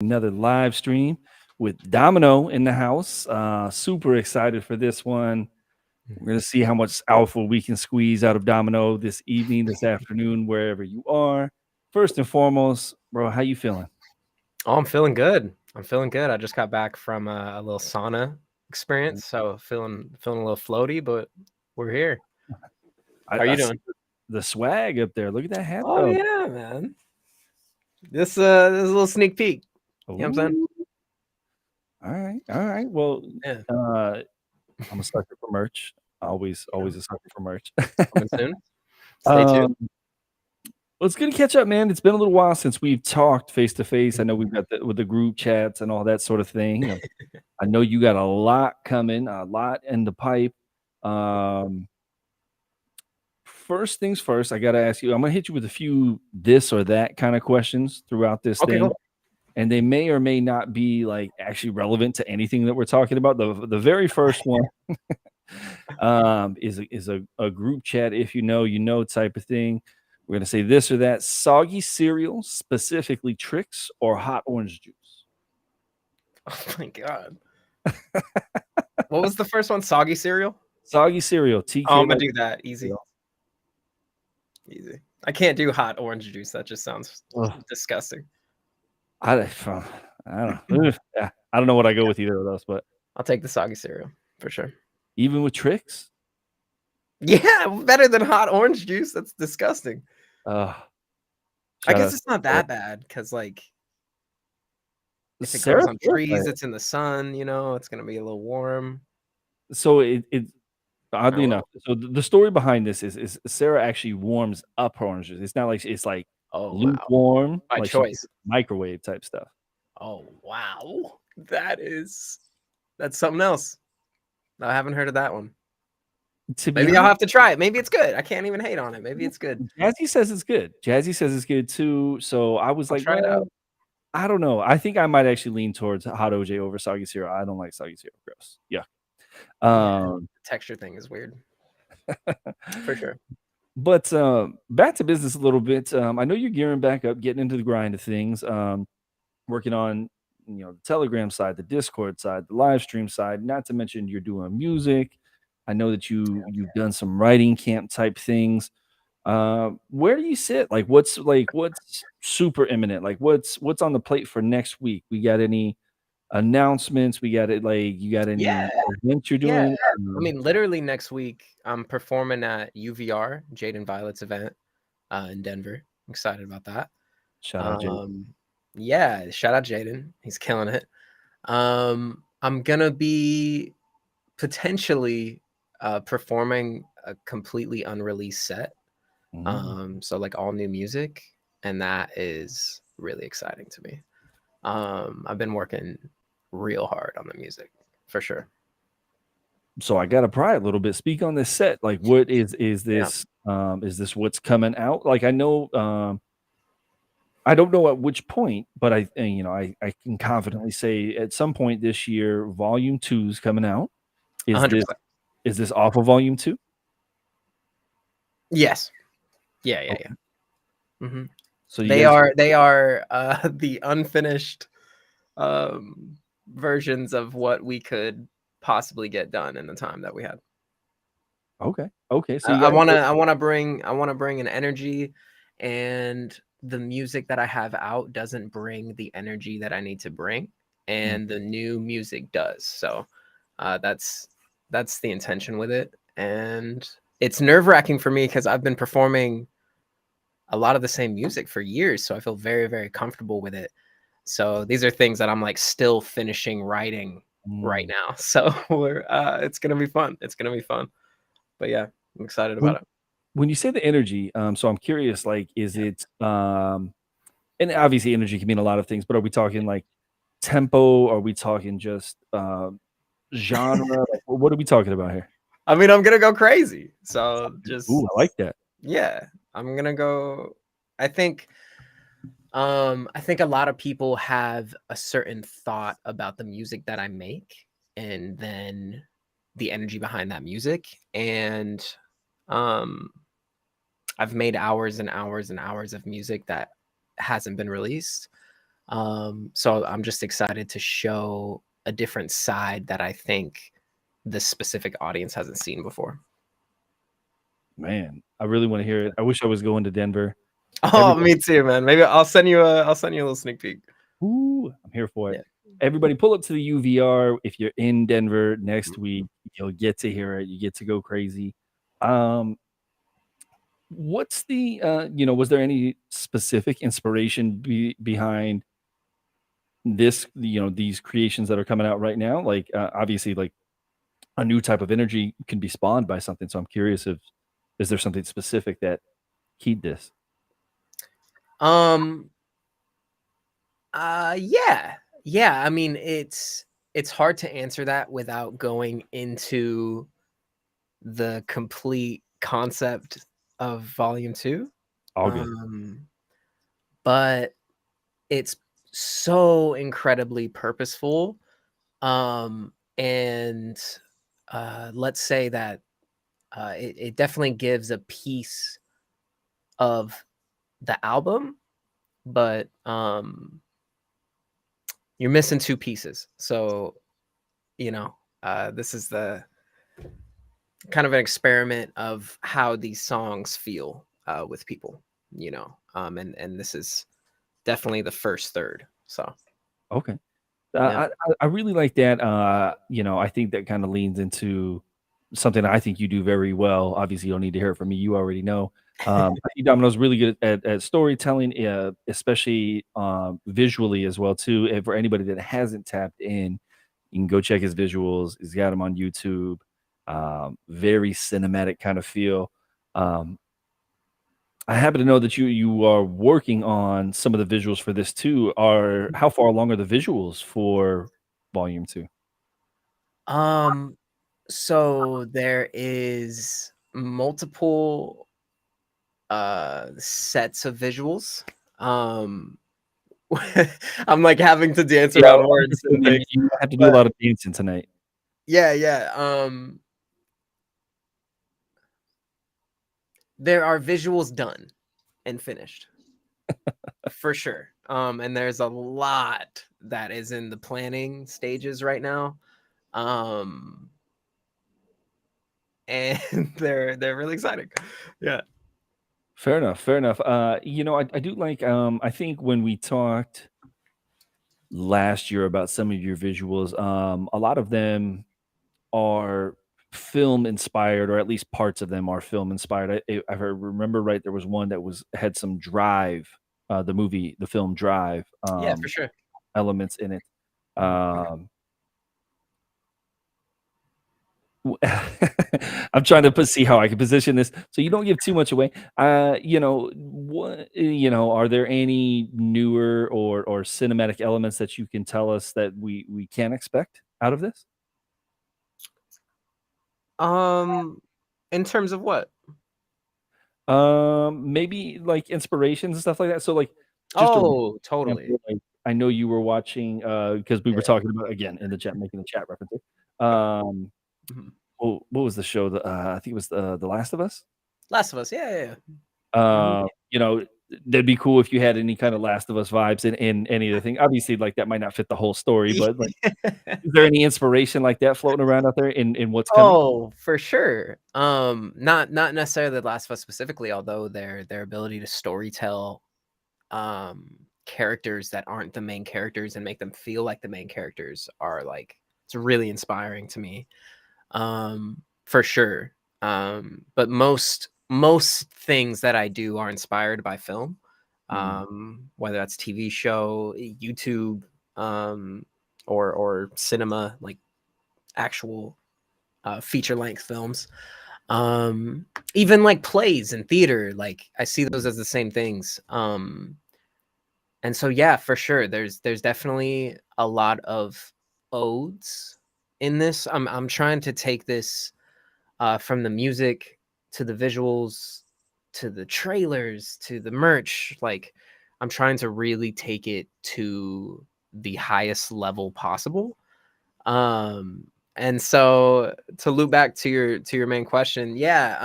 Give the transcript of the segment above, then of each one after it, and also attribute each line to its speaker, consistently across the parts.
Speaker 1: another live stream with Domino in the house. Super excited for this one. We're gonna see how much alpha we can squeeze out of Domino this evening, this afternoon, wherever you are. First and foremost, bro, how you feeling?
Speaker 2: Oh, I'm feeling good. I'm feeling good. I just got back from a little sauna experience, so feeling a little floaty, but we're here. How are
Speaker 1: I
Speaker 2: you
Speaker 1: see
Speaker 2: doing?
Speaker 1: the swag up there. Look at that hat
Speaker 2: Oh
Speaker 1: though.
Speaker 2: yeah, man. This is a little sneak peek. You know what I'm saying?
Speaker 1: Ooh, all right, all right. Well,
Speaker 2: Yeah.
Speaker 1: uh, I'm a sucker for merch. Always a sucker for merch.
Speaker 2: Coming soon. Stay tuned.
Speaker 1: um, Well, it's good to catch up, man. It's been a little while since we've talked face to face. I know we've got with the group chats and all that sort of thing. I know you got a lot coming, a lot in the pipe. Um, First things first, I got to ask you. I'm gonna hit you with a few this or that kind of questions throughout this
Speaker 2: Okay,
Speaker 1: thing,
Speaker 2: cool.
Speaker 1: and they may or may not be like actually relevant to anything that we're talking about. The very first one is a group chat. If you know, you know type of thing. We're gonna say this or that. Soggy cereal, specifically Tricks or hot orange juice.
Speaker 2: Oh my god. What was the first one? Soggy cereal?
Speaker 1: Soggy cereal,
Speaker 2: Oh,
Speaker 1: TK
Speaker 2: I'm gonna
Speaker 1: like
Speaker 2: do that. Easy.
Speaker 1: cereal.
Speaker 2: Easy. I can't do hot orange juice. That just sounds
Speaker 1: Ugh,
Speaker 2: disgusting.
Speaker 1: I, I don't know. Yeah, I don't know what I go with either of those, but
Speaker 2: I'll take the soggy cereal for sure.
Speaker 1: even with Tricks,
Speaker 2: Yeah, better than hot orange juice. That's disgusting.
Speaker 1: uh,
Speaker 2: I
Speaker 1: shout
Speaker 2: guess
Speaker 1: out
Speaker 2: it's not
Speaker 1: to
Speaker 2: that bad because, like, if it
Speaker 1: Sarah
Speaker 2: grows on
Speaker 1: Sarah.
Speaker 2: trees, it's in the sun, it's gonna be a little warm.
Speaker 1: So it
Speaker 2: Oh,
Speaker 1: oddly enough,
Speaker 2: well.
Speaker 1: so the story behind this is Sarah actually warms up her oranges. It's not like it's like
Speaker 2: Oh, wow.
Speaker 1: lukewarm,
Speaker 2: By
Speaker 1: like she
Speaker 2: choice.
Speaker 1: microwave type stuff.
Speaker 2: Oh, wow. That's something else. I haven't heard of that one.
Speaker 1: To be
Speaker 2: Maybe I'll
Speaker 1: honest,
Speaker 2: have to try it. Maybe it's good. I can't even hate on it. Maybe it's good.
Speaker 1: Jazzy says it's good. Jazzy says it's good too. So I was
Speaker 2: I'll
Speaker 1: like,
Speaker 2: try it out.
Speaker 1: well, I don't know. I think I might actually lean towards hot OJ over soggy cereal. I don't like soggy cereal. Gross. Yeah.
Speaker 2: Yeah,
Speaker 1: Um,
Speaker 2: the texture thing is weird for sure.
Speaker 1: but back to business a little bit. I know you're gearing back up, getting into the grind of things. Working on the Telegram side, the Discord side, the live stream side. Not to mention you're doing music. I know that you've done some writing camp type things. Where do you sit? What's super imminent? Like what's on the plate for next week? We got any announcements? We got it like you got
Speaker 2: Yeah,
Speaker 1: any events you're
Speaker 2: yeah.
Speaker 1: doing?
Speaker 2: I mean, literally next week, I'm performing at UVR, Jaden Violet's event, in Denver. Excited about that.
Speaker 1: Shout out Jay.
Speaker 2: Um, yeah, shout out Jaden. He's killing it. I'm gonna be potentially performing a completely unreleased set.
Speaker 1: Mm.
Speaker 2: So like all new music, and that is really exciting to me. I've been working real hard on the music for sure.
Speaker 1: So I gotta pry a little bit. Speak on this set. Like what
Speaker 2: Yeah.
Speaker 1: is this what's coming out? Like I know I don't know at which point, but I can confidently say at some point this year, volume 2 is coming out. Is this
Speaker 2: 100%.
Speaker 1: is this off of volume 2?
Speaker 2: Yes. Yeah, yeah,
Speaker 1: Okay.
Speaker 2: yeah. hmm
Speaker 1: So you
Speaker 2: They
Speaker 1: guys
Speaker 2: are they are the unfinished um, versions of what we could possibly get done in the time that we had.
Speaker 1: okay. Okay. So
Speaker 2: I,
Speaker 1: you
Speaker 2: I
Speaker 1: guys
Speaker 2: wanna I wanna bring I wanna bring an energy, and the music that I have out doesn't bring the energy that I need to bring,
Speaker 1: mm,
Speaker 2: and the new music does. So that's the intention with it, and it's nerve wracking for me because I've been performing a lot of the same music for years, so I feel very very comfortable with it. So these are things that I'm like still finishing writing right
Speaker 1: mm.
Speaker 2: now. So we're it's gonna be fun. It's gonna be fun. But yeah, I'm excited
Speaker 1: When
Speaker 2: about it.
Speaker 1: when you say the energy, so I'm curious, like, is it and obviously energy can mean a lot of things, but are we talking like tempo? Are we talking just genre? Like, what are we talking about here?
Speaker 2: I mean, I'm gonna go crazy. So
Speaker 1: Ooh,
Speaker 2: just
Speaker 1: I like that.
Speaker 2: yeah, I'm gonna go. I think I think a lot of people have a certain thought about the music that I make, and then the energy behind that music. And um I've made hours and hours and hours of music that hasn't been released. So I'm just excited to show a different side that I think this specific audience hasn't seen before.
Speaker 1: Man, I really want to hear it. I wish I was going to Denver.
Speaker 2: Oh, me too, man. Maybe I'll send you a little sneak peek.
Speaker 1: Ooh, I'm here for it.
Speaker 2: Yeah.
Speaker 1: Everybody pull up to the UVR if you're in Denver next week. You'll get to hear it. You get to go crazy. Um, what's the was there any specific inspiration behind this, these creations that are coming out right now? Like obviously like a new type of energy can be spawned by something. So I'm curious if is there something specific that keyed this?
Speaker 2: Um yeah. Yeah, I mean it's hard to answer that without going into the complete concept of volume 2.
Speaker 1: All good.
Speaker 2: But it's so incredibly purposeful. And let's say that it definitely gives a piece of the album, but you're missing two pieces. So, this is the kind of an experiment of how these songs feel with people, and this is definitely the first third. So,
Speaker 1: Okay.
Speaker 2: yeah.
Speaker 1: I really like that. I think that kind of leans into something I think you do very well. Obviously, you don't need to hear it from me. You already know. I think Domino's really good at storytelling, especially visually as well too. And for anybody that hasn't tapped in, you can go check his visuals. He's got them on YouTube. Very cinematic kind of feel. Um, I happen to know that you are working on some of the visuals for this too. Are how far along are the visuals for volume 2?
Speaker 2: Um, so there is multiple sets of visuals. Um I'm like having to dance
Speaker 1: Yeah,
Speaker 2: around
Speaker 1: I'm
Speaker 2: words and things.
Speaker 1: you have to do a
Speaker 2: But
Speaker 1: lot of dancing tonight.
Speaker 2: yeah. There are visuals done and finished for sure. And there's a lot that is in the planning stages right now. Um and they're really exciting. Yeah.
Speaker 1: Fair enough, fair enough. I do like, I think when we talked last year about some of your visuals, a lot of them are film inspired, or at least parts of them are film inspired. If I remember right, there was one that had some Drive, the film Drive,
Speaker 2: Yeah, for sure.
Speaker 1: elements in it. Um, I'm trying to see how I can position this so you don't give too much away. Are there any newer or cinematic elements that you can tell us that we can expect out of this?
Speaker 2: In terms of what?
Speaker 1: Maybe like inspirations and stuff like that. So like just a
Speaker 2: Oh, totally.
Speaker 1: example, like I know you were watching because we
Speaker 2: Yeah.
Speaker 1: were talking about again in the chat, making the chat references. Um,
Speaker 2: Mhm.
Speaker 1: what was the show? I think it was The Last of Us.
Speaker 2: Last of Us. Yeah. Mhm.
Speaker 1: Uh, you know, that'd be cool if you had any kind of Last of Us vibes in any of the thing. Obviously, like that might not fit the whole story, but like, is there any inspiration like that floating around out there in what's coming?
Speaker 2: Oh, for sure. Not necessarily The Last of Us specifically, although their ability to storytell characters that aren't the main characters and make them feel like the main characters are like it's really inspiring to me. For sure. But most things that I do are inspired by film.
Speaker 1: Mm,
Speaker 2: Whether that's TV show, YouTube, or cinema, like actual feature length films. Um, Even like plays and theater, like I see those as the same things. And so yeah, for sure, there's definitely a lot of odes in this. I'm trying to take this from the music to the visuals to the trailers to the merch. Like I'm trying to really take it to the highest level possible. Um, and so to loop back to your main question, yeah,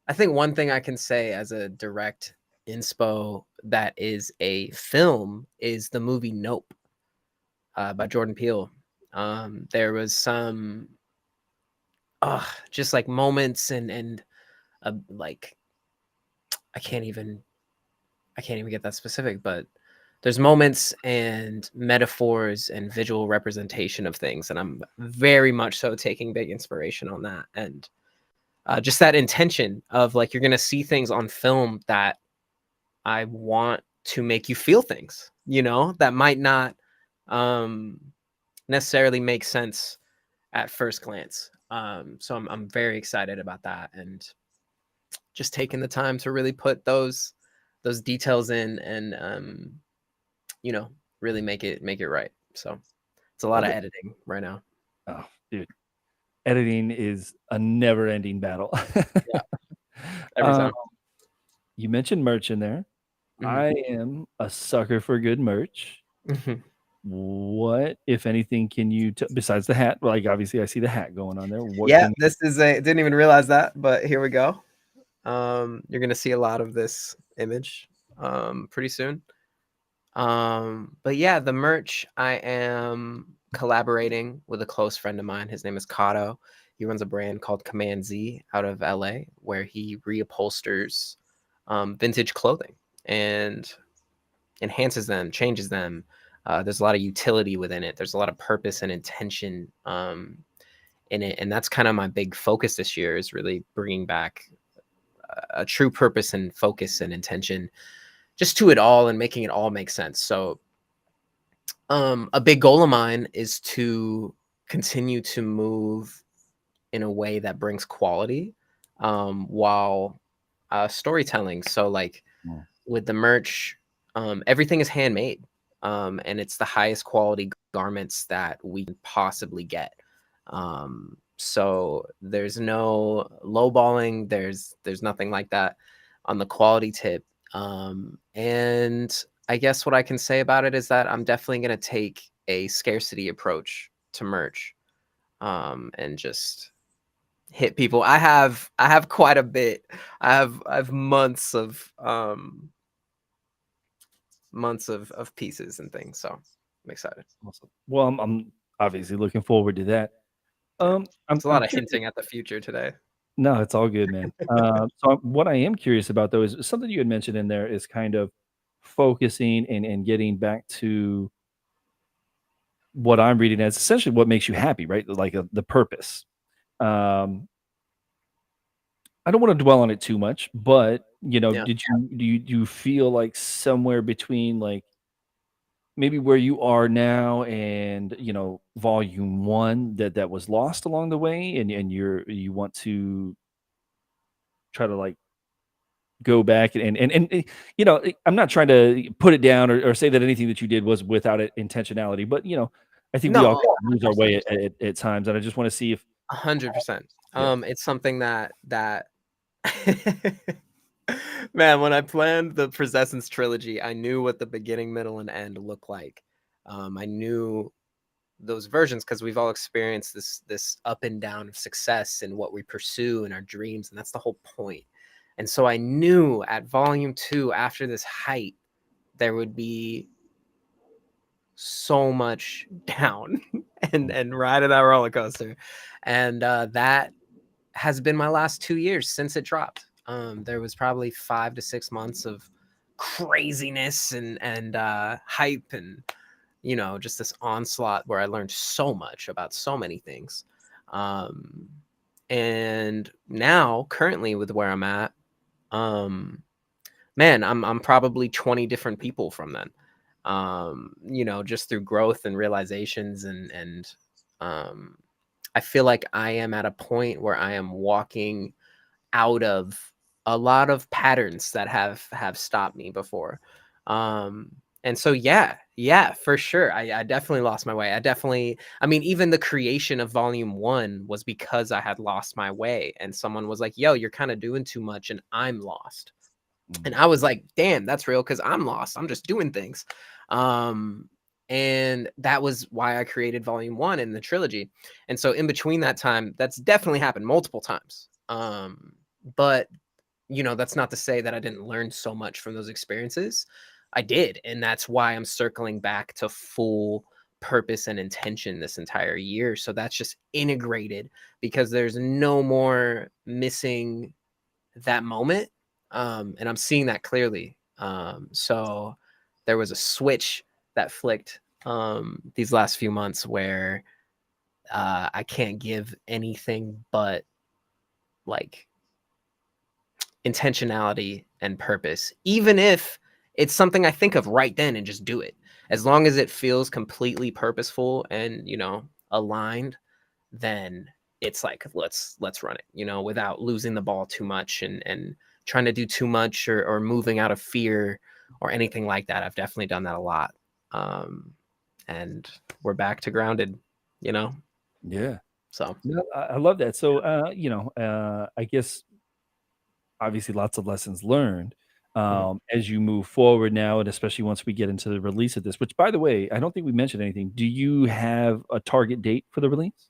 Speaker 2: I think one thing I can say as a direct inspo that is a film is the movie Nope by Jordan Peele. There was some just like moments and like I can't even get that specific, but there's moments and metaphors and visual representation of things, and I'm very much so taking big inspiration on that. And just that intention of like you're gonna see things on film that I want to make you feel things, that might not um, necessarily make sense at first glance. So I'm very excited about that, and just taking the time to really put those details in, and really make it right. So it's a lot
Speaker 1: Love
Speaker 2: of
Speaker 1: it.
Speaker 2: editing right now.
Speaker 1: Oh, dude, editing is a never-ending battle.
Speaker 2: Yeah, every
Speaker 1: Um,
Speaker 2: time.
Speaker 1: you mentioned merch in there.
Speaker 2: Mhm.
Speaker 1: I am a sucker for good merch.
Speaker 2: Mhm.
Speaker 1: What, if anything, can you besides the hat? Like, obviously, I see the hat going on there. What
Speaker 2: Yeah,
Speaker 1: can
Speaker 2: this is a didn't even realize that, but here we go. You're gonna see a lot of this image pretty soon. But yeah, the merch, I am collaborating with a close friend of mine. His name is Kato. He runs a brand called Command Z out of LA, where he reupholsters vintage clothing and enhances them, changes them. There's a lot of utility within it. There's a lot of purpose and intention in it, and that's kind of my big focus this year, is really bringing back a true purpose and focus and intention just to it all, and making it all make sense. So a big goal of mine is to continue to move in a way that brings quality while storytelling. So, like
Speaker 1: Mm.
Speaker 2: with the merch, everything is handmade, and it's the highest quality garments that we can possibly get. So there's no lowballing. There's nothing like that on the quality tip. And I guess what I can say about it is that I'm definitely going to take a scarcity approach to merch, and just hit people. I have quite a bit. I have months of pieces and things. So I'm excited.
Speaker 1: Awesome. Well, I'm obviously looking forward to that.
Speaker 2: Yeah.
Speaker 1: I'm
Speaker 2: It's a
Speaker 1: I'm
Speaker 2: lot of
Speaker 1: curious.
Speaker 2: hinting at the future today.
Speaker 1: No, it's all good, man. What I am curious about, though, is something you had mentioned in there is kind of focusing and getting back to what I'm reading as essentially what makes you happy, right? Like, the purpose. Um, I don't wanna dwell on it too much, but,
Speaker 2: Yeah.
Speaker 1: do you feel like somewhere between, like, maybe where you are now and, volume 1 that was lost along the way, and you want to try to, like, go back I'm not trying to put it down or say that anything that you did was without intentionality, but, I think we all
Speaker 2: No,
Speaker 1: kinda lose our
Speaker 2: 100%.
Speaker 1: way at times, and I just wanna see if
Speaker 2: 100%.
Speaker 1: yeah.
Speaker 2: It's something that man, when I planned the Presessence trilogy, I knew what the beginning, middle, and end looked like. I knew those versions because we've all experienced this up and down of success and what we pursue and our dreams, and that's the whole point. And so I knew at volume 2, after this height, there would be so much down and riding that roller coaster. And that has been my last 2 years since it dropped. There was probably 5 to 6 months of craziness and hype, and just this onslaught where I learned so much about so many things. Um, and now, currently, with where I'm at, um, man, I'm probably 20 different people from then. Just through growth and realizations, and um, I feel like I am at a point where I am walking out of a lot of patterns that have stopped me before. And so yeah, for sure. I definitely lost my way. I mean, even the creation of volume 1 was because I had lost my way, and someone was like, yo, you're kind of doing too much and I'm lost. And
Speaker 1: Mm.
Speaker 2: I was like, damn, that's real, because I'm lost. I'm just doing things. Um, and that was why I created volume 1 in the trilogy. And so in between that time, that's definitely happened multiple times. But you know, that's not to say that I didn't learn so much from those experiences. I did, and that's why I'm circling back to full purpose and intention this entire year. So that's just integrated because there's no more missing that moment. And I'm seeing that clearly. So there was a switch that flicked these last few months where I can't give anything but like intentionality and purpose, even if it's something I think of right then and just do it. As long as it feels completely purposeful and, you know, aligned, then it's like let's run it, you know, without losing the ball too much and trying to do too much or moving out of fear or anything like that. I've definitely done that a lot. And we're back to grounded, you know.
Speaker 1: Yeah.
Speaker 2: So
Speaker 1: No, I love that. So, I guess obviously lots of lessons learned
Speaker 2: mhm.
Speaker 1: as you move forward now, and especially once we get into the release of this. Which, by the way, I don't think we mentioned anything. Do you have a target date for the release?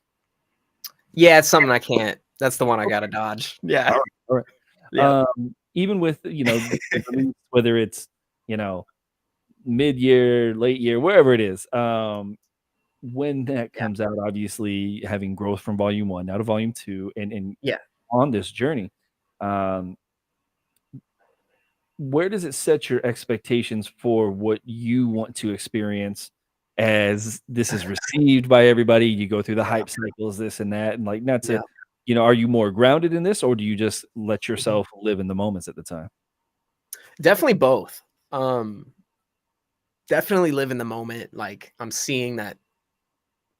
Speaker 2: Yeah, it's something I can't. That's the one I gotta dodge. Yeah.
Speaker 1: All right, all right.
Speaker 2: Yeah.
Speaker 1: Even with the release, whether it's you know mid-year, late year, wherever it is, when that
Speaker 2: Yeah.
Speaker 1: comes out, obviously having growth from volume one now to volume two, and
Speaker 2: Yeah.
Speaker 1: on this journey, um, where does it set your expectations for what you want to experience as this is received by everybody? You go through the
Speaker 2: Yeah.
Speaker 1: hype cycles, this and that, and like not to,
Speaker 2: Yeah.
Speaker 1: are you more grounded in this, or do you just let
Speaker 2: Mhm.
Speaker 1: yourself live in the moments at the time?
Speaker 2: Definitely both. Definitely live in the moment. Like I'm seeing that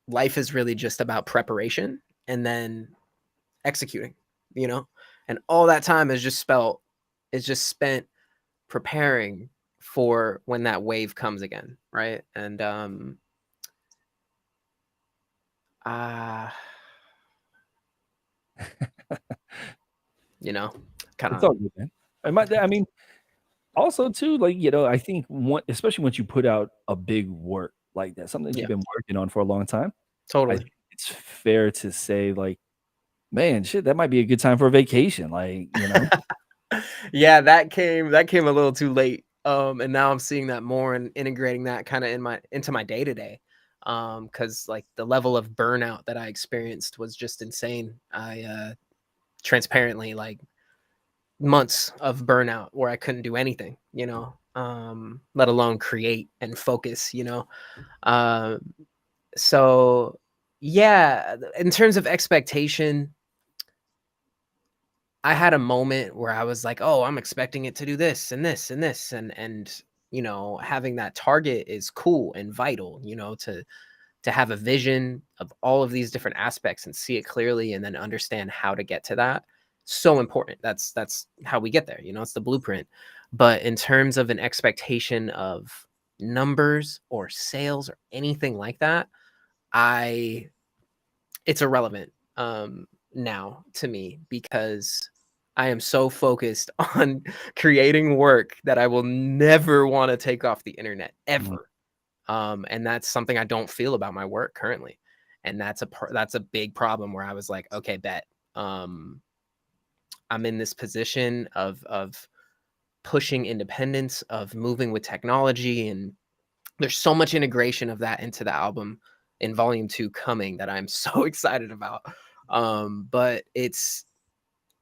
Speaker 2: life is really just about preparation and then executing, you know? And all that time is just spent preparing for when that wave comes again, right? And uh you know, kind
Speaker 1: It's
Speaker 2: of
Speaker 1: all good, man. I mean, also too, like, I think especially once you put out a big work like that, something that
Speaker 2: yeah,
Speaker 1: you've been working on for a long time, I
Speaker 2: totally.
Speaker 1: think it's fair to say, like, man, shit, that might be a good time for a vacation. Like,
Speaker 2: Yeah, that came a little too late. And now I'm seeing that more and integrating that kind of into my day to day. Because like the level of burnout that I experienced was just insane. I transparently like months of burnout where I couldn't do anything, you know, let alone create and focus, you know. Um, so yeah, in terms of expectation, I had a moment where I was like, "Oh, I'm expecting it to do this and this and this," and you know, having that target is cool and vital, you know, to have a vision of all of these different aspects and see it clearly and then understand how to get to that. So important. That's how we get there, you know, it's the blueprint. But in terms of an expectation of numbers or sales or anything like that, I it's irrelevant now to me because I am so focused on creating work that I will never want to take off the internet
Speaker 1: Mhm.
Speaker 2: ever. And that's something I don't feel about my work currently. And that's a big problem where I was like, okay, bet. Um, I'm in this position of pushing independence, of moving with technology, and there's so much integration of that into the album in volume 2 coming that I'm so excited about. But it's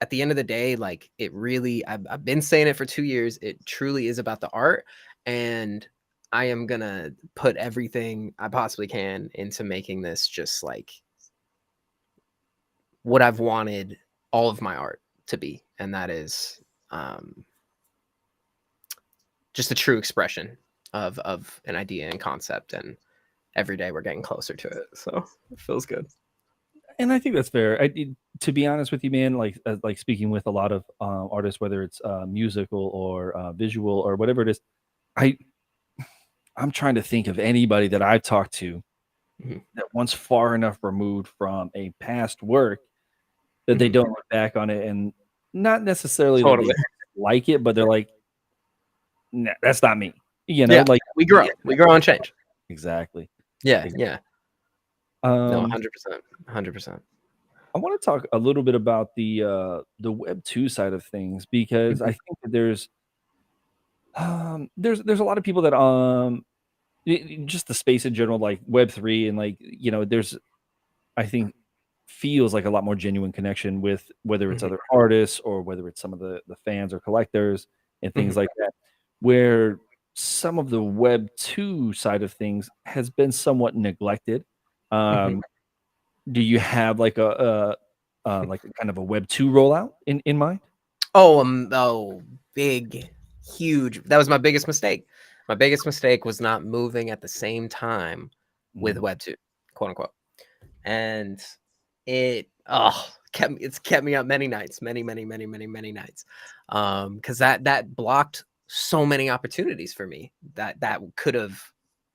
Speaker 2: at the end of the day, like it really, I've been saying it for 2 years. It truly is about the art. And I am gonna put everything I possibly can into making this just like what I've wanted all of my art to be. And that is um, just a true expression of an idea and concept. And every day we're getting closer to it. So it feels good.
Speaker 1: And I think that's fair. To be honest with you, man, like speaking with a lot of artists, whether it's musical or visual or whatever it is, I I'm trying to think of anybody that I've talked to
Speaker 2: Mhm.
Speaker 1: that once far enough removed from a past work that they
Speaker 2: Mhm.
Speaker 1: don't look back on it, and not necessarily that they
Speaker 2: Totally.
Speaker 1: like it, but they're like, "Nah, that's not me."
Speaker 2: Yeah.
Speaker 1: Like,
Speaker 2: We
Speaker 1: yeah,
Speaker 2: grow. We grow and change.
Speaker 1: exactly.
Speaker 2: Yeah.
Speaker 1: Ex-
Speaker 2: Yeah. No,
Speaker 1: Um,
Speaker 2: 100%. 100%.
Speaker 1: I want to talk a little bit about the Web 2 side of things because I
Speaker 2: Mhm,
Speaker 1: think that there's a lot of people that just the space in general, like Web 3, and like there's I think feels like a lot more genuine connection with whether it's
Speaker 2: mhm,
Speaker 1: other artists or whether it's some of the fans or collectors and things
Speaker 2: mhm,
Speaker 1: like that, where some of the Web 2 side of things has been somewhat neglected.
Speaker 2: mhm.
Speaker 1: Um, do you have like a kind of a Web 2 rollout in mind?
Speaker 2: Oh, big, huge. That was my biggest mistake. My biggest mistake was not moving at the same time with
Speaker 1: Mm,
Speaker 2: Web 2, quote unquote. And it's kept me up many nights, many nights. Because that blocked so many opportunities for me that could have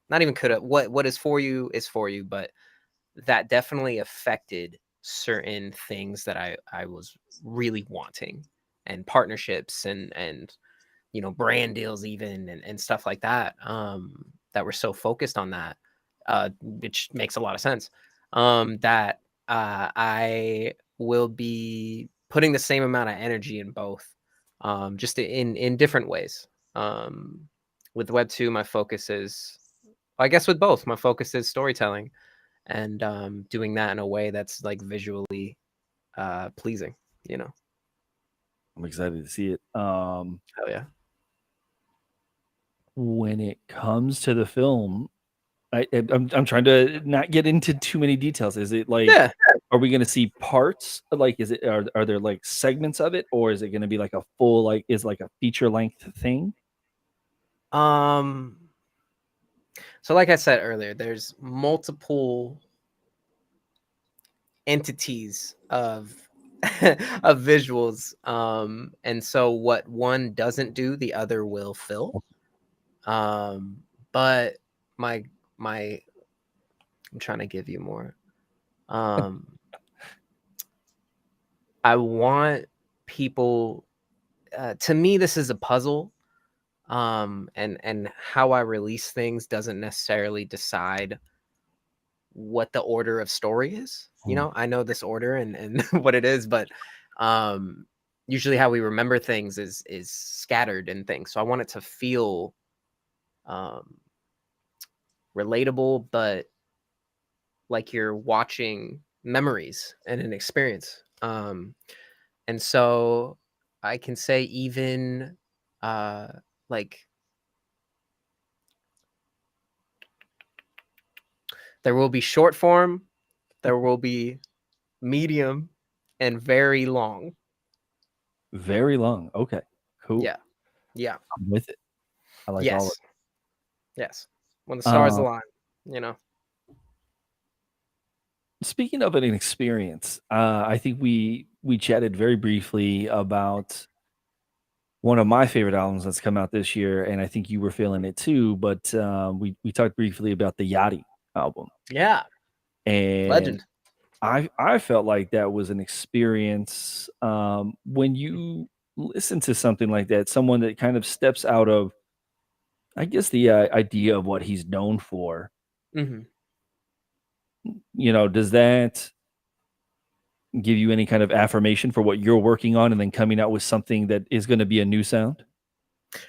Speaker 2: not even could have what is for you, but that definitely affected certain things that I was really wanting, and partnerships and brand deals even, and stuff like that, that were so focused on that, which makes a lot of sense, that I will be putting the same amount of energy in both, just in different ways. um, with Web 2, my focus is, I guess with both, my focus is storytelling, and doing that in a way that's like visually pleasing, you know.
Speaker 1: I'm excited to see it.
Speaker 2: Oh yeah.
Speaker 1: When it comes to the film, I'm trying to not get into too many details. Is it like,
Speaker 2: Yeah.
Speaker 1: are we gonna see parts? Like, are there like segments of it, or is it gonna be like a full like a feature length thing?
Speaker 2: um so like I said earlier, there's multiple entities of of visuals, and so what one doesn't do, the other will fill. um but my my I'm trying to give you more. um I want people, to me this is a puzzle, and how I release things doesn't necessarily decide what the order of story is.
Speaker 1: Mm.
Speaker 2: I know this order and what it is, but um usually how we remember things is scattered in things. So I want it to feel um relatable, but like you're watching memories and an experience. And so I can say even uh like there will be short form, there will be medium, and very long.
Speaker 1: Very long. Okay, cool.
Speaker 2: Yeah. Yeah.
Speaker 1: I'm with it. I like all of
Speaker 2: Yes. Yes. When the
Speaker 1: it.
Speaker 2: stars align, you know.
Speaker 1: Speaking of an experience, I think we chatted very briefly about one of my favorite albums that's come out this year, and I think you were feeling it too. But we talked briefly about the Yachty album,
Speaker 2: Yeah.
Speaker 1: and
Speaker 2: Legend.
Speaker 1: I felt like that was an experience when you listen to something like that, someone that kind of steps out of, I guess, the idea of what he's known for.
Speaker 2: Hmm.
Speaker 1: Does that give you any kind of affirmation for what you're working on, and then coming out with something that is going to be a new sound?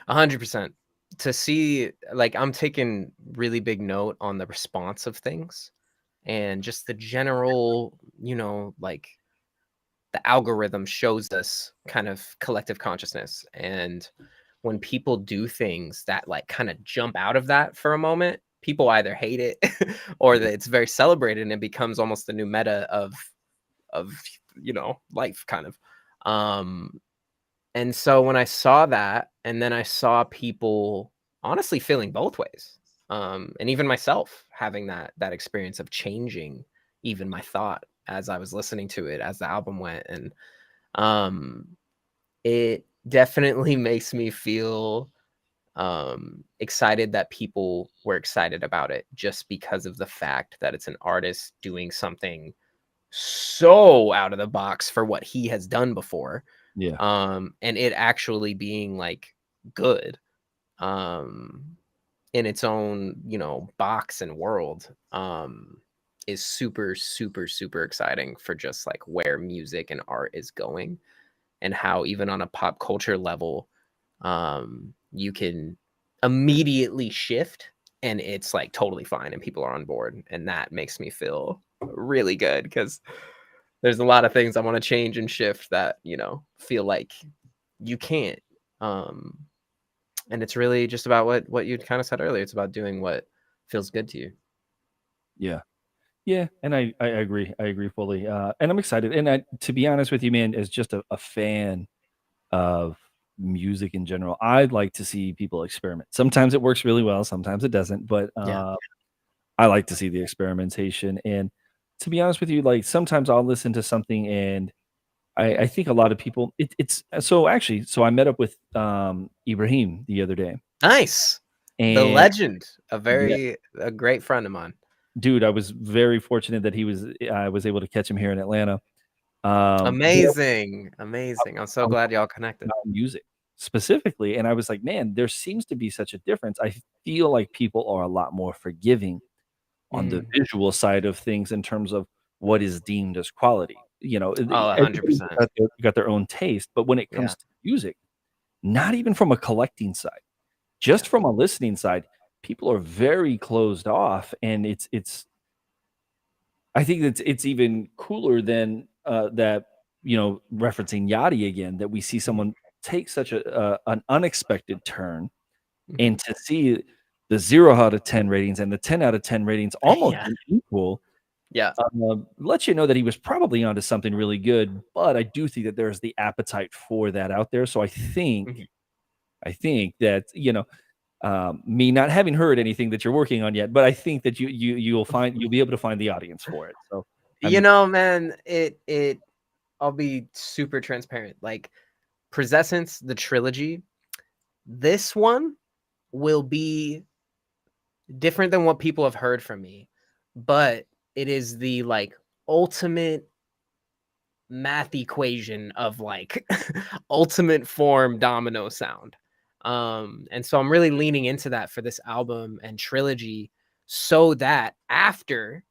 Speaker 2: 100%. To see, like, I'm taking really big note on the response of things, and just the general, like the algorithm shows us kind of collective consciousness. And when people do things that like kind of jump out of that for a moment, people either hate it or that it's very celebrated and it becomes almost the new meta of life kind of. um and so when I saw that, and then I saw people honestly feeling both ways, and even myself having that experience of changing even my thought as I was listening to it as the album went, and um it definitely makes me feel excited that people were excited about it, just because of the fact that it's an artist doing something so out of the box for what he has done before,
Speaker 1: Yeah.
Speaker 2: and it actually being like good, um in its own box and world. is super, super, super exciting for just like where music and art is going, and how even on a pop culture level, you can immediately shift and it's like totally fine and people are on board. And that makes me feel really good because there's a lot of things I want to change and shift that, feel like you can't. Um, and it's really just about what you kind of said earlier. It's about doing what feels good to you.
Speaker 1: Yeah. Yeah, and I agree. I agree fully. And I'm excited. And to be honest with you, man, as just a fan of music in general, I'd like to see people experiment. Sometimes it works really well, sometimes it doesn't. But
Speaker 2: Yeah.
Speaker 1: I like to see the experimentation. And to be honest with you, like sometimes I'll listen to something and I think a lot of people it's so actually so I met up with Ibrahim the other day.
Speaker 2: Nice. The
Speaker 1: And
Speaker 2: legend,
Speaker 1: yeah,
Speaker 2: a great friend of mine.
Speaker 1: dude, I was very fortunate that I was able to catch him here in Atlanta. There
Speaker 2: Amazing. Amazing. I'm so glad y'all connected.
Speaker 1: about music specifically, and I was like, "Man, there seems to be such a difference." I feel like people are a lot more forgiving on the
Speaker 2: Mm.
Speaker 1: visual side of things in terms of what is deemed as quality.
Speaker 2: Oh,
Speaker 1: Everybody's
Speaker 2: 100%.
Speaker 1: got their own taste, but when it
Speaker 2: Yeah.
Speaker 1: comes to music, not even from a collecting side, just
Speaker 2: Yeah.
Speaker 1: from a listening side, people are very closed off, and it's I think it's even cooler than, that, referencing Yachty again, that we see
Speaker 2: Mhm.
Speaker 1: someone take such an unexpected turn,
Speaker 2: Mhm.
Speaker 1: and to see the 0 out of 10 ratings and the 10 out of 10 ratings almost
Speaker 2: Yeah.
Speaker 1: be equal,
Speaker 2: Yeah.
Speaker 1: lets you know that he was probably onto something really good, but I do think that there's the appetite for that out there, so
Speaker 2: Mhm.
Speaker 1: I think that, me not having heard anything that you're working on yet, but I think that you'll be able to find the audience for it. So I'm
Speaker 2: Man, I'll be super transparent. Like Presessence, the trilogy, this one will be different than what people have heard from me, but it is the like ultimate math equation of like ultimate form domino sound. And so I'm really leaning into that for this album and trilogy so that after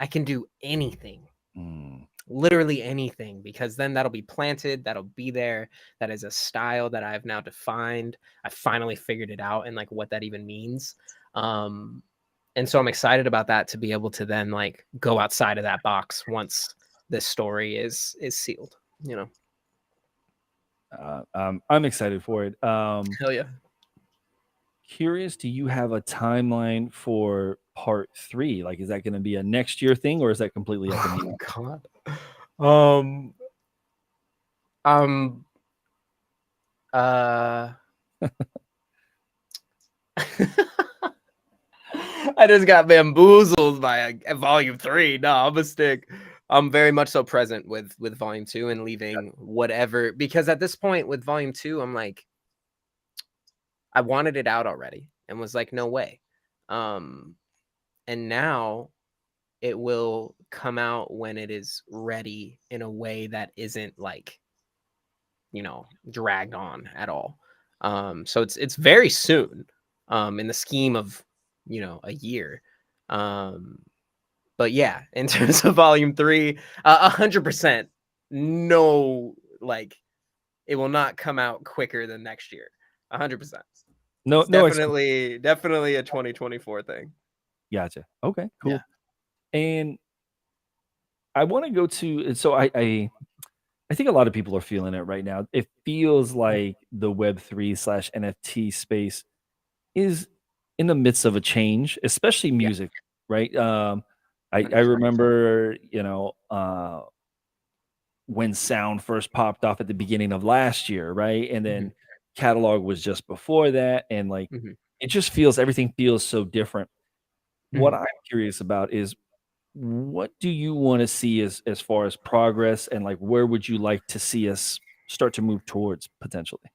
Speaker 2: I can do anything,
Speaker 1: mm,
Speaker 2: literally anything, because then that'll be planted, that'll be there. That is a style that I've now defined. I finally figured it out and like what that even means. Um, and so I'm excited about that to be able to then like go outside of that box once this story is sealed, you know.
Speaker 1: I'm excited for it.
Speaker 2: Hell yeah.
Speaker 1: Curious, do you have a timeline for part 3? Like, is that gonna be a next year thing, or is that completely up in the
Speaker 2: Oh god. Um um uh I just got bamboozled by volume 3. No, I'm a stick. I'm very much so present with volume 2 and leaving whatever, because at this point with volume 2, I'm like, I wanted it out already and was like, no way. Um, and now it will come out when it is ready in a way that isn't like, dragged on at all. So it's very soon, in the scheme of, a year. Um, but yeah, in terms of volume 3, 100% no, like it will not come out quicker than next year. 100%.
Speaker 1: No,
Speaker 2: It's
Speaker 1: no
Speaker 2: definitely a 2024 thing.
Speaker 1: gotcha. Okay,
Speaker 2: Yeah.
Speaker 1: cool. And I wanna go to so I think a lot of people are feeling it right now. It feels like the Web3/NFT space is in the midst of a change, especially
Speaker 2: Yeah.
Speaker 1: music, right? I
Speaker 2: 100%.
Speaker 1: remember, when sound first popped off at the beginning of last year, right? And
Speaker 2: Mhm,
Speaker 1: then catalog was just before that, and, like,
Speaker 2: mhm,
Speaker 1: it just feels everything feels so different. What
Speaker 2: mhm.
Speaker 1: I'm curious about is what do you wanna see as far as progress, and, like, where would you like to see us start to move towards potentially?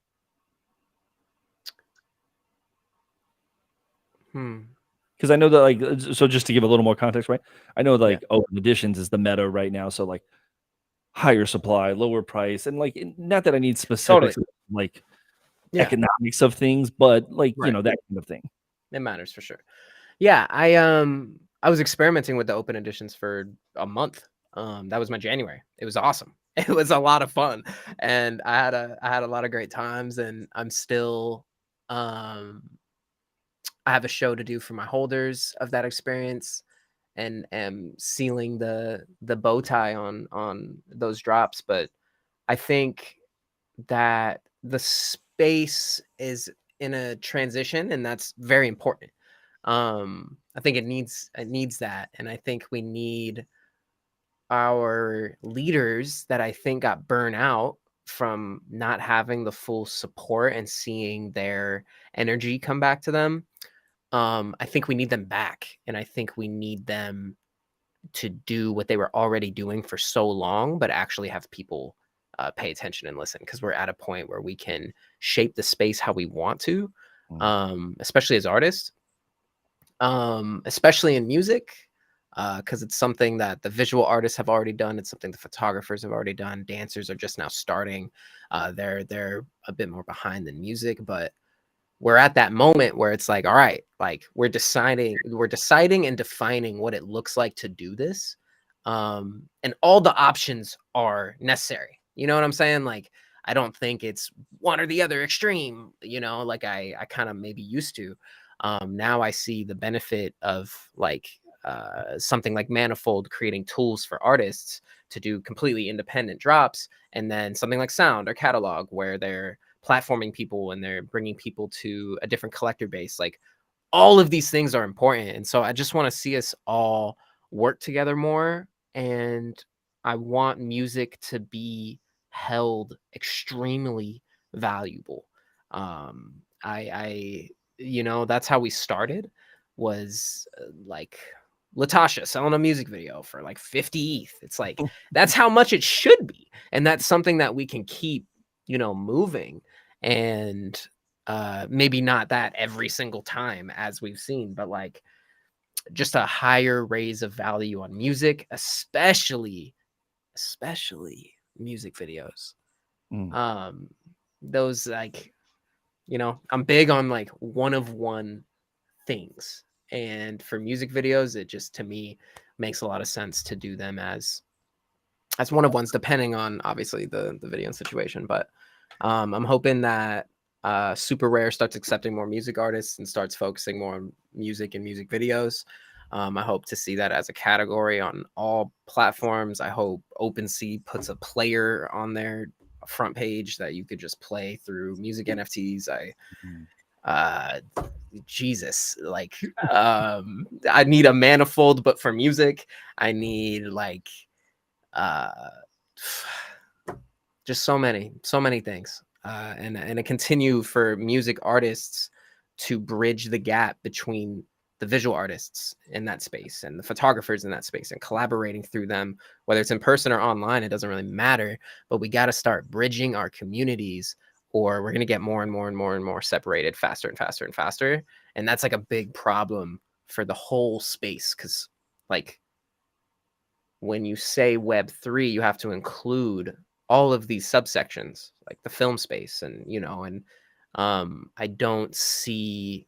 Speaker 2: Hmm.
Speaker 1: 'Cause I know that, like, so just to give a little more context, right? I know,
Speaker 2: Yeah.
Speaker 1: like, open editions is the meta right now, so, like, higher supply, lower price, and, like, not that I need
Speaker 2: Totally.
Speaker 1: specifics, like,
Speaker 2: Yeah.
Speaker 1: economics of things, but, like,
Speaker 2: Right.
Speaker 1: that kind of thing.
Speaker 2: It matters for sure. Yeah, I was experimenting with the open editions for a month. That was my January. It was awesome. It was a lot of fun, and I had a lot of great times. And I'm still, um, I have a show to do for my holders of that experience, and am sealing the bow tie on those drops. But I think that the space is in a transition, and that's very important. I think it needs that, and I think we need our leaders that I think got burnt out from not having the full support and seeing their energy come back to them. I think we need them back, and I think we need them to do what they were already doing for so long, but actually have people pay attention and listen, because we're at a point where we can shape the space how we want to,
Speaker 1: Mm.
Speaker 2: especially as artists, especially in music, because it's something that the visual artists have already done. It's something the photographers have already done. Dancers are just now starting. They're a bit more behind than music, but we're at that moment where it's like, all right, like we're deciding and defining what it looks like to do this. And all the options are necessary. You know what I'm saying? Like, I don't think it's one or the other extreme, like I kind of maybe used to. Now I see the benefit of like something like Manifold creating tools for artists to do completely independent drops, and then something like Sound or Catalog where they're platforming people and they're bringing people to a different collector base. Like, all of these things are important, and so I just want to see us all work together more. And I want music to be held extremely valuable. I that's how we started, was like Latasha selling a music video for like 50 ETH. It's like, that's how much it should be, and that's something that we can keep moving. And maybe not that every single time as we've seen, but like just a higher raise of value on music, especially music videos.
Speaker 1: Mm.
Speaker 2: um those, like, I'm big on like one of one things, and for music videos it just, to me, makes a lot of sense to do them as one of ones, depending on obviously the video and situation. But I'm hoping that Super Rare starts accepting more music artists and starts focusing more on music and music videos. I hope to see that as a category on all platforms. I hope OpenSea puts a player on their front page that you could just play through music NFTs.
Speaker 1: Mm.
Speaker 2: Uh Jesus, like, I need a Manifold, but for music. I need like uh just so many things, and a continue for music artists to bridge the gap between the visual artists in that space and the photographers in that space, and collaborating through them, whether it's in person or online. It doesn't really matter, but we got to start bridging our communities, or we're going to get more and more and more and more separated faster and faster and faster. And that's like a big problem for the whole space, because like when you say Web3, you have to include all of these subsections, like the film space, and I don't see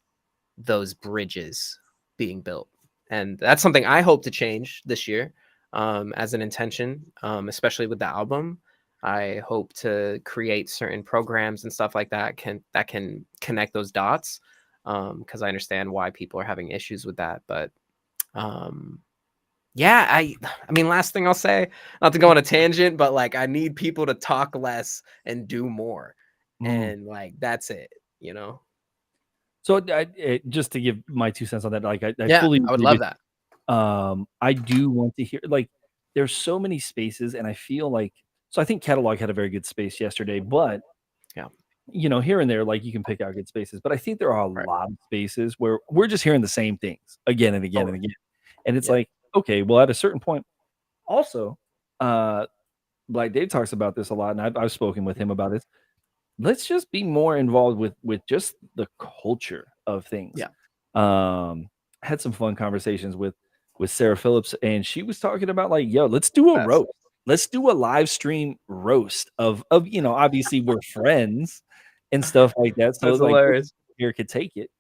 Speaker 2: those bridges being built, and that's something I hope to change this year, as an intention, especially with the album. I hope to create certain programs and stuff like that can connect those dots, because I understand why people are having issues with that. But um, yeah, I mean, last thing I'll say, not to go on a tangent, but like I need people to talk less and do more.
Speaker 1: Mm.
Speaker 2: And like that's it, you know?
Speaker 1: So just to give my 2 cents on that, like I
Speaker 2: Yeah,
Speaker 1: fully
Speaker 2: I would
Speaker 1: agree
Speaker 2: love
Speaker 1: with
Speaker 2: that.
Speaker 1: I do want to hear, like, there's so many spaces, and I feel like, so I think Catalog had a very good space yesterday, but
Speaker 2: Yeah,
Speaker 1: here and there, like, you can pick out good spaces, but I think there are a
Speaker 2: right.
Speaker 1: lot of spaces where we're just hearing the same things again and again and
Speaker 2: Totally.
Speaker 1: again. And it's
Speaker 2: Yeah.
Speaker 1: like, okay, well, at a certain point, also, uh, like Dave talks about this a lot, and I've spoken with him about it. Let's just be more involved with just the culture of things.
Speaker 2: Yeah.
Speaker 1: Um, had some fun conversations with Sarah Phillips, and she was talking about like, yo, let's do a
Speaker 2: Best.
Speaker 1: roast. Let's do a live stream roast of obviously we're friends and stuff like that. So
Speaker 2: That's
Speaker 1: like
Speaker 2: hilarious.
Speaker 1: here could take it.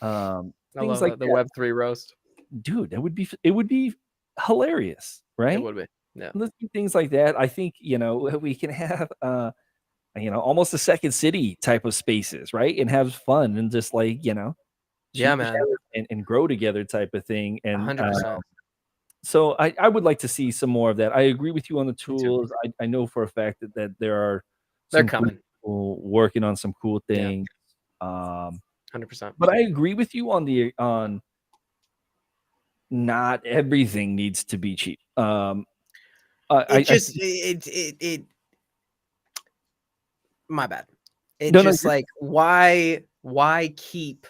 Speaker 2: I
Speaker 1: Things
Speaker 2: love
Speaker 1: like
Speaker 2: that. The
Speaker 1: that.
Speaker 2: Web3 roast.
Speaker 1: dude, it would be hilarious,
Speaker 2: It
Speaker 1: right?
Speaker 2: would be. Yeah.
Speaker 1: Let's do things like that. I think, we can have almost a second city type of spaces, right? And have fun and just like,
Speaker 2: Yeah,
Speaker 1: shoot the
Speaker 2: man.
Speaker 1: shot and grow together type of thing. And
Speaker 2: 100%.
Speaker 1: so I would like to see some more of that. I agree with you on the
Speaker 2: Me too.
Speaker 1: tools. I know for a fact that there are
Speaker 2: They're
Speaker 1: some cool
Speaker 2: coming.
Speaker 1: people working on some cool
Speaker 2: Yeah.
Speaker 1: things. Um,
Speaker 2: 100%.
Speaker 1: but I agree with you on not everything needs to be cheap.
Speaker 2: It
Speaker 1: I
Speaker 2: just it my bad. It
Speaker 1: no, no,
Speaker 2: just like why keep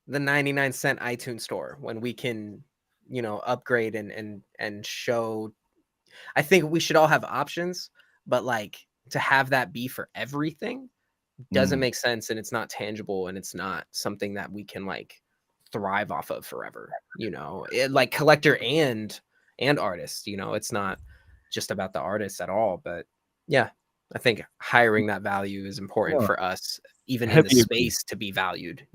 Speaker 2: the 99-cent iTunes store when we can, upgrade and show. I think we should all have options, but like to have that be for everything doesn't
Speaker 1: mm,
Speaker 2: make sense, and it's not tangible, and it's not something that we can like thrive off of forever. Like collector and artist. It's not just about the artist at all. But yeah, I think hiring that value is important
Speaker 1: no,
Speaker 2: for us, even in the
Speaker 1: heavy agree.
Speaker 2: space, to be valued.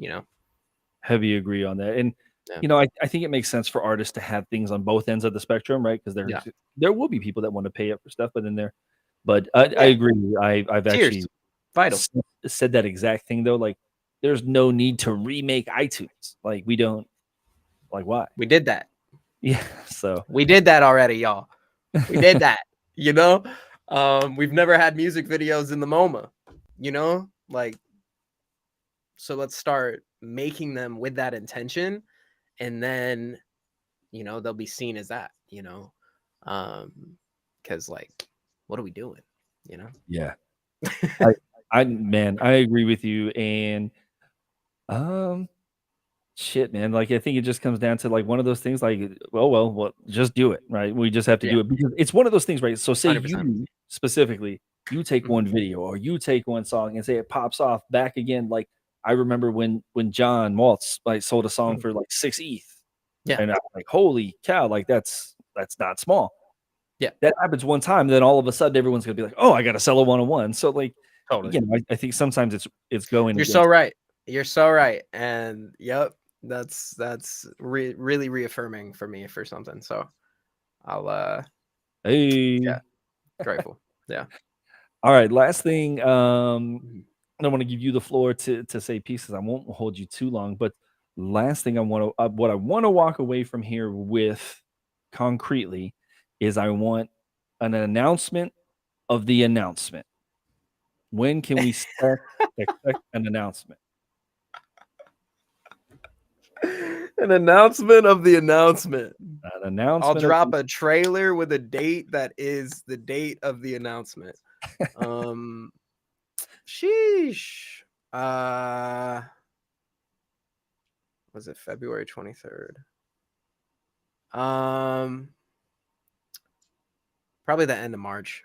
Speaker 1: Heavy agree on that. And
Speaker 2: Yeah,
Speaker 1: I think it makes sense for artists to have things on both ends of the spectrum, right? Because
Speaker 2: yeah,
Speaker 1: there will be people that want to pay up for stuff, but I
Speaker 2: yeah.
Speaker 1: agree. I've
Speaker 2: Cheers,
Speaker 1: actually
Speaker 2: vital.
Speaker 1: said that exact thing though. Like, there's no need to remake iTunes. Like, we don't like why?
Speaker 2: We did that.
Speaker 1: Yeah. So
Speaker 2: We did that already, y'all. We did that. You know, we've never had music videos in the MoMA. Like, so let's start making them with that intention, and then they'll be seen as that. Um, because like, what are we doing? You know.
Speaker 1: yeah, I agree with you. And um, shit, man. Like, I think it just comes down to like one of those things. Like, well, just do it, right? We just have to
Speaker 2: Yeah,
Speaker 1: do it because it's one of those things, right? So, say
Speaker 2: 100%.
Speaker 1: you specifically, you take
Speaker 2: Mhm.
Speaker 1: one video or you take one song and say it pops off back again. Like, I remember when John Waltz like sold a song
Speaker 2: Mhm.
Speaker 1: for like 6 ETH,
Speaker 2: Yeah,
Speaker 1: and I'm like, holy cow! Like, that's not small.
Speaker 2: yeah,
Speaker 1: That happens one time, then all of a sudden everyone's gonna be like, oh, I got to sell a 101. So, like,
Speaker 2: totally.
Speaker 1: I think sometimes it's going
Speaker 2: You're so
Speaker 1: against.
Speaker 2: right. You're so right. And yep, that's really reaffirming for me for something. So I'll yeah,
Speaker 1: Hey.
Speaker 2: grateful. Yeah.
Speaker 1: All right, last thing,
Speaker 2: Mhm.
Speaker 1: I don't wanna give you the floor to say pieces. I won't hold you too long, but last thing what I wanna walk away from here with concretely is I want an announcement of the announcement. When can we expect an announcement?
Speaker 2: An announcement of the announcement.
Speaker 1: An
Speaker 2: I'll
Speaker 1: announcement of
Speaker 2: drop
Speaker 1: the
Speaker 2: a trailer with a date that is the date of the announcement. Um sheesh. Uh was it February 23rd? Um Probably the end of March.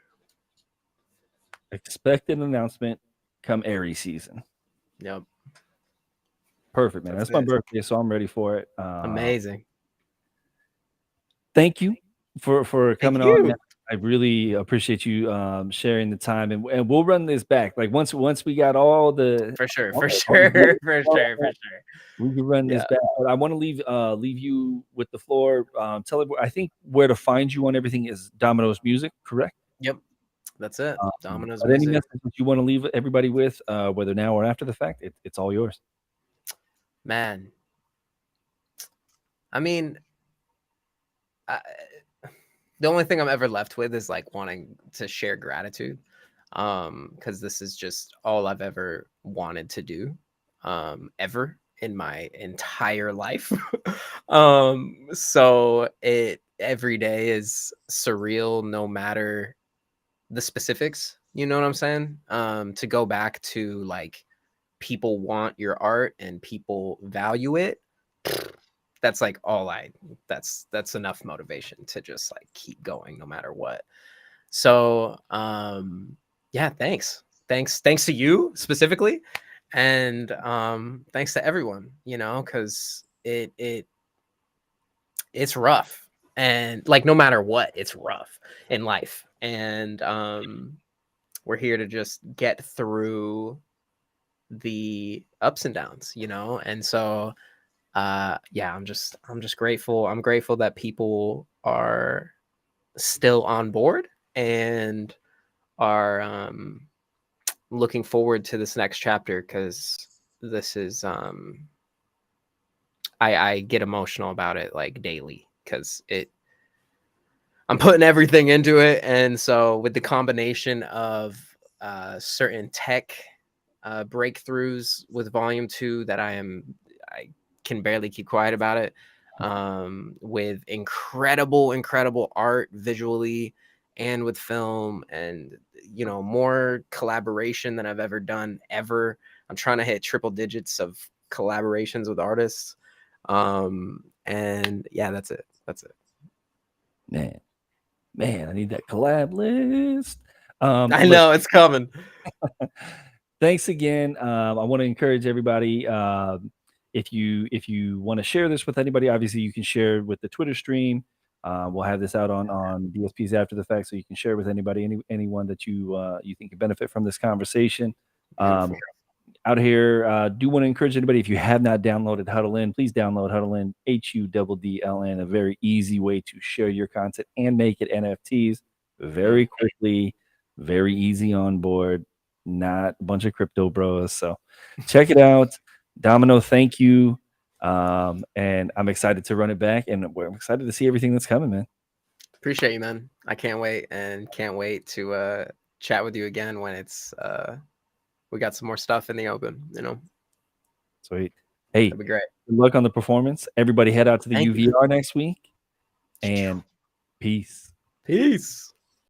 Speaker 1: expected announcement come Aries season.
Speaker 2: Yep.
Speaker 1: Perfect, man.
Speaker 2: That's
Speaker 1: That's my
Speaker 2: it.
Speaker 1: birthday, so I'm ready for it.
Speaker 2: Amazing.
Speaker 1: Thank you for
Speaker 2: Thank
Speaker 1: coming on, man.
Speaker 2: you.
Speaker 1: I really appreciate you, sharing the time, and we'll run this back. Like, once we got all the
Speaker 2: For sure,
Speaker 1: all
Speaker 2: for
Speaker 1: all the
Speaker 2: sure, for sure, for sure.
Speaker 1: we can run this
Speaker 2: Yeah.
Speaker 1: back. But I wanna leave you with the floor. Tell it I think where to find you on everything is Domino's Music, correct?
Speaker 2: Yep. That's it. Domino's
Speaker 1: But any
Speaker 2: Music.
Speaker 1: message that you wanna leave everybody with, whether now or after the fact, it's all yours.
Speaker 2: Man, I mean, I, the only thing I'm ever left with is like wanting to share gratitude. Because this is just all I've ever wanted to do, ever in my entire life. So it every day is surreal, no matter the specifics. You know what I'm saying? To go back to like people want your art and people value it. That's like all I that's enough motivation to just like keep going no matter what. So yeah, thanks to you specifically, and thanks to everyone, because it's rough, and like no matter what, it's rough in life, and we're here to just get through the ups and downs, and so yeah, I'm just grateful. I'm grateful that people are still on board and are looking forward to this next chapter, because this is I get emotional about it like daily, because I'm putting everything into it. And so with the combination of certain tech breakthroughs with volume 2 that I can barely keep quiet about it, with incredible art visually and with film, and more collaboration than I've ever done ever. I'm trying to hit triple digits of collaborations with artists. And yeah, that's it.
Speaker 1: Man, I need that collab list.
Speaker 2: I
Speaker 1: Look,
Speaker 2: know it's coming.
Speaker 1: thanks again. I want to encourage everybody. If you want to share this with anybody, obviously you can share it with the Twitter stream. We'll have this out on DSPs after the fact, so you can share it with anybody, anyone that you think could benefit from this conversation.
Speaker 2: Beautiful.
Speaker 1: Out here, do want to encourage anybody, if you have not downloaded Huddle In, please download Huddle In, HUDDLN, a very easy way to share your content and make it NFTs very quickly, very easy on board, not a bunch of crypto bros. So check it out. Domino, thank you. And I'm excited to run it back, and I'm excited to see everything that's coming, man.
Speaker 2: Appreciate you, man. I can't wait, and can't wait to chat with you again when it's we got some more stuff in the open,
Speaker 1: Sweet. Hey,
Speaker 2: that'd be great.
Speaker 1: good luck on the performance. Everybody head out to the
Speaker 2: Thank you.
Speaker 1: UVR next week, and peace.
Speaker 2: Peace.